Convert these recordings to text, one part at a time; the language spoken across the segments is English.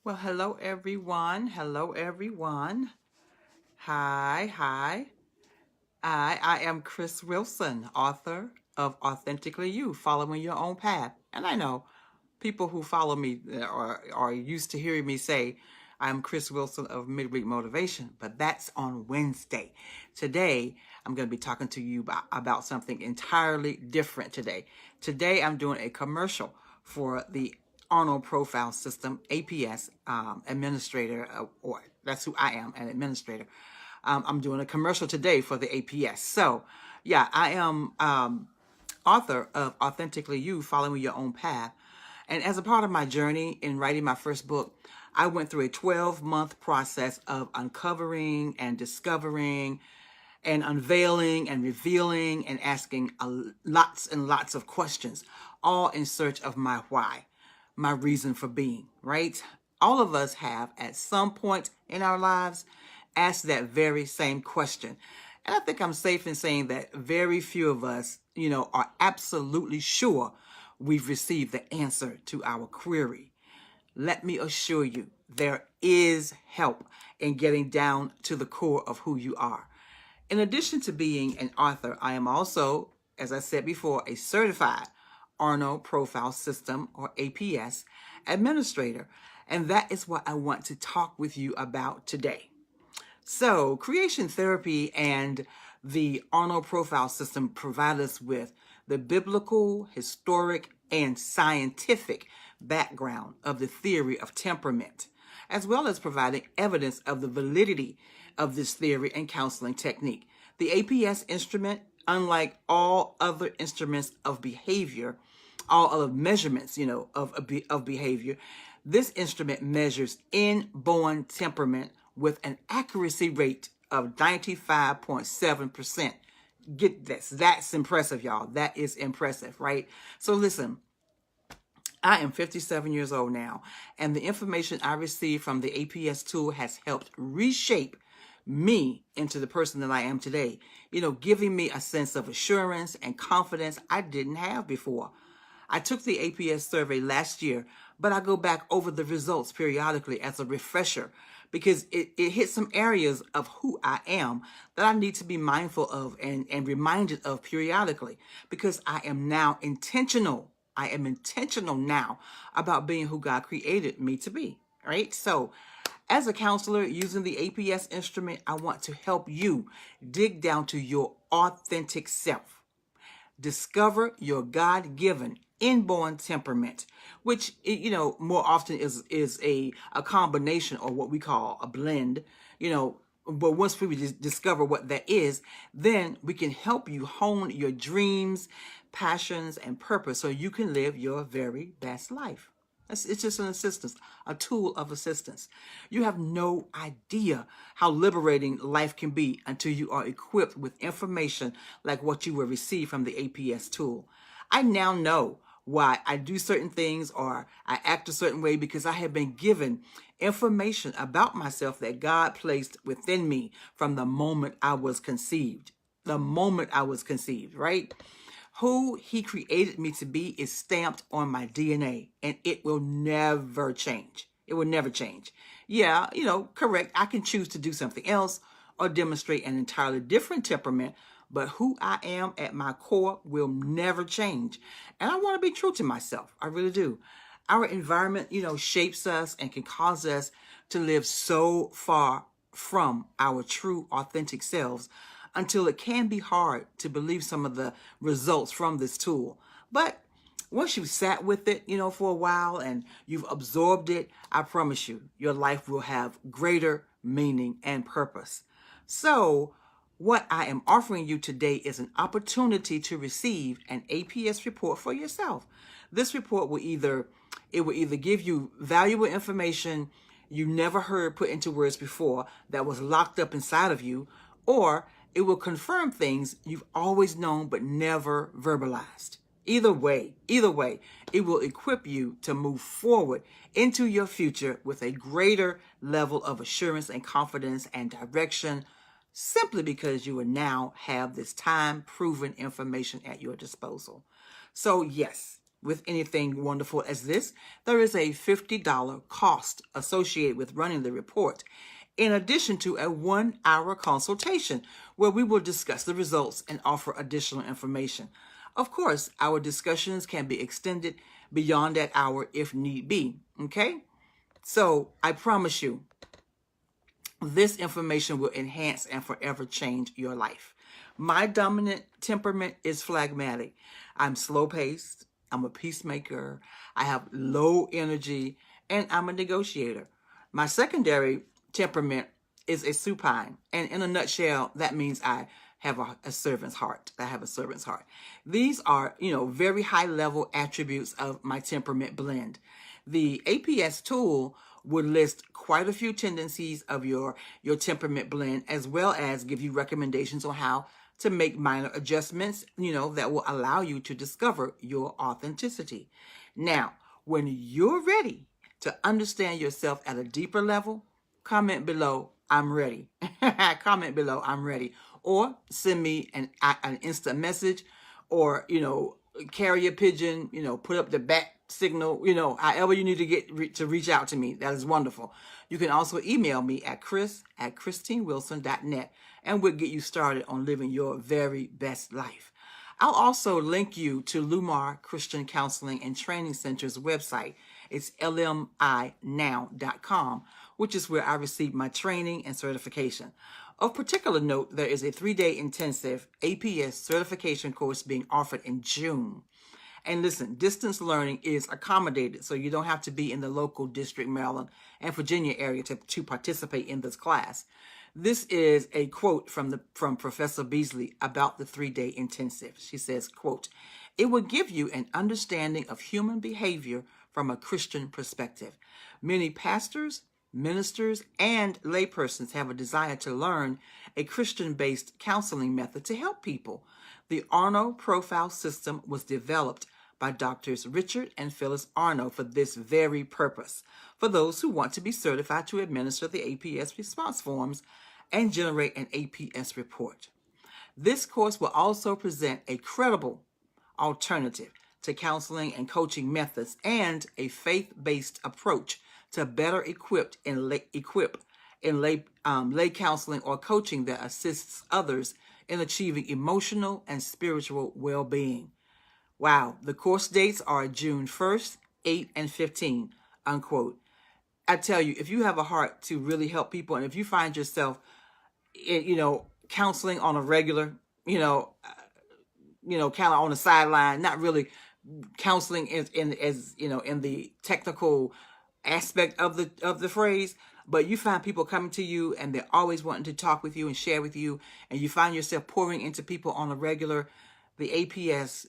Well, hello everyone. Hello everyone. Hi. I am Chris Wilson, author of Authentically You, Following Your Own Path. And I know people who follow me are used to hearing me say I'm Chris Wilson of Midweek Motivation, but that's on Wednesday. Today, I'm going to be talking to you about something entirely different today. Today, I'm doing a commercial for the Arno Profile System, APS administrator, or that's who I am, an administrator. I'm doing a commercial today for the APS. So, yeah, I am author of Authentically You, Following Your Own Path. And as a part of my journey in writing my first book, I went through a 12-month process of uncovering and discovering and unveiling and revealing and asking lots and lots of questions, all in search of my why, my reason for being, right? All of us have, at some point in our lives, asked that very same question. And I think I'm safe in saying that very few of us, are absolutely sure we've received the answer to our query. Let me assure you, there is help in getting down to the core of who you are. In addition to being an author, I am also, as I said before, a certified Arno Profile System, or APS, administrator. And that is what I want to talk with you about today. So, creation therapy and the Arno Profile System provide us with the biblical, historic, and scientific background of the theory of temperament, as well as providing evidence of the validity of this theory and counseling technique. The APS instrument, unlike all other instruments of behavior, all other measurements, of behavior, this instrument measures inborn temperament with an accuracy rate of 95.7%. Get this. That's impressive, y'all. That is impressive, right? So listen, I am 57 years old now, and the information I received from the APS tool has helped reshape me into the person that I am today, giving me a sense of assurance and confidence I didn't have before. I took the APS survey last year, but I go back over the results periodically as a refresher because it hits some areas of who I am that I need to be mindful of and reminded of periodically, because I am now intentional. I am intentional now about being who God created me to be, right? So as a counselor using the APS instrument, I want to help you dig down to your authentic self. Discover your God-given inborn temperament, which, more often is a combination, or what we call a blend, but once we discover what that is, then we can help you hone your dreams, passions, and purpose so you can live your very best life. It's just an assistance, a tool of assistance. You have no idea how liberating life can be until you are equipped with information like what you will receive from the APS tool. I now know why I do certain things or I act a certain way, because I have been given information about myself that God placed within me from the moment I was conceived. The moment I was conceived, right? Who He created me to be is stamped on my DNA, and it will never change. It will never change. Yeah, correct. I can choose to do something else or demonstrate an entirely different temperament, but who I am at my core will never change. And I want to be true to myself. I really do. Our environment, shapes us and can cause us to live so far from our true, authentic selves until it can be hard to believe some of the results from this tool. But once you've sat with it, for a while and you've absorbed it, I promise you, your life will have greater meaning and purpose. So, what I am offering you today is an opportunity to receive an APS report for yourself. This report will either give you valuable information you never heard put into words before that was locked up inside of you, or it will confirm things you've always known but never verbalized. Either way, it will equip you to move forward into your future with a greater level of assurance and confidence and direction, simply because you will now have this time-proven information at your disposal. So yes, with anything wonderful as this, there is a $50 cost associated with running the report, in addition to a 1-hour consultation where we will discuss the results and offer additional information. Of course, our discussions can be extended beyond that hour if need be, okay? So I promise you, this information will enhance and forever change your life. My dominant temperament is phlegmatic. I'm slow-paced. I'm a peacemaker. I have low energy, and I'm a negotiator. My secondary temperament is a supine, and in a nutshell, that means I have a servant's heart. I have a servant's heart. These are, very high-level attributes of my temperament blend. The APS tool would list quite a few tendencies of your temperament blend, as well as give you recommendations on how to make minor adjustments, that will allow you to discover your authenticity. Now, when you're ready to understand yourself at a deeper level, comment below, I'm ready. Comment below, I'm ready. Or send me an instant message, or, carrier pigeon, put up the bat signal, however you need to reach out to me. That is wonderful. You can also email me at chris@christinewilson.net, and we'll get you started on living your very best life. I'll also link you to Lumar Christian Counseling and Training Center's website. It's lminow.com, which is where I received my training and certification. Of particular note, there is a 3-day intensive APS certification course being offered in June. And listen, distance learning is accommodated, so you don't have to be in the local district, Maryland and Virginia area to participate in this class. This is a quote from Professor Beasley about the 3-day intensive. She says, quote, "It will give you an understanding of human behavior from a Christian perspective. Many pastors, ministers, and laypersons have a desire to learn a Christian-based counseling method to help people. The Arno profile system was developed by Doctors Richard and Phyllis Arno for this very purpose, for those who want to be certified to administer the APS response forms and generate an APS report. This course will also present a credible alternative to counseling and coaching methods and a faith-based approach to better equip in lay counseling or coaching that assists others in achieving emotional and spiritual well-being." Wow, the course dates are June 1st, 8, and 15, unquote. I tell you, if you have a heart to really help people, and if you find yourself, counseling on a regular, kind of on the sideline, not really counseling in the technical aspect of the phrase, but you find people coming to you and they're always wanting to talk with you and share with you, and you find yourself pouring into people on a regular, the APS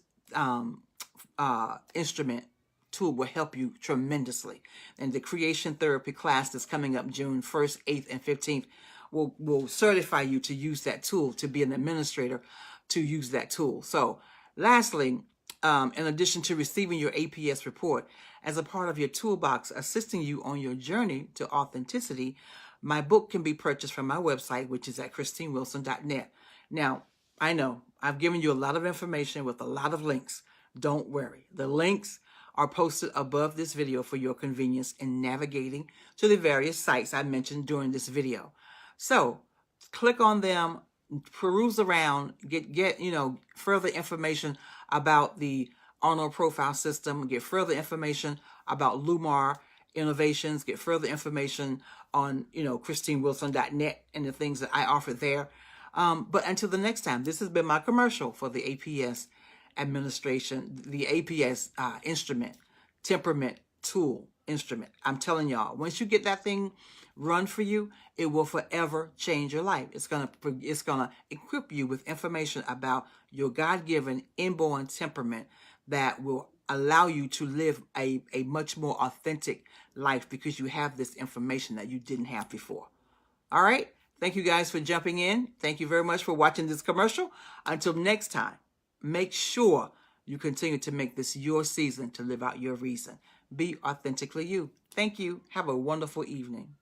instrument tool will help you tremendously. And the creation therapy class that's coming up June 1st, 8th, and 15th will certify you to use that tool, to be an administrator, to use that tool. So lastly, in addition to receiving your APS report as a part of your toolbox assisting you on your journey to authenticity, my book can be purchased from my website, which is at christinewilson.net. Now, I know I've given you a lot of information with a lot of links. Don't worry. The links are posted above this video for your convenience in navigating to the various sites I mentioned during this video. So click on them, peruse around, get further information about the Arno profile system, get further information about Lumar Innovations, get further information on, christinewilson.net and the things that I offer there. But until the next time, this has been my commercial for the APS administration, the APS instrument, temperament tool instrument. I'm telling y'all, once you get that thing run for you, it will forever change your life. It's gonna equip you with information about your God-given inborn temperament that will allow you to live a much more authentic life, because you have this information that you didn't have before. All right. Thank you guys for jumping in. Thank you very much for watching this commercial. Until next time, make sure you continue to make this your season to live out your reason. Be authentically you. Thank you. Have a wonderful evening.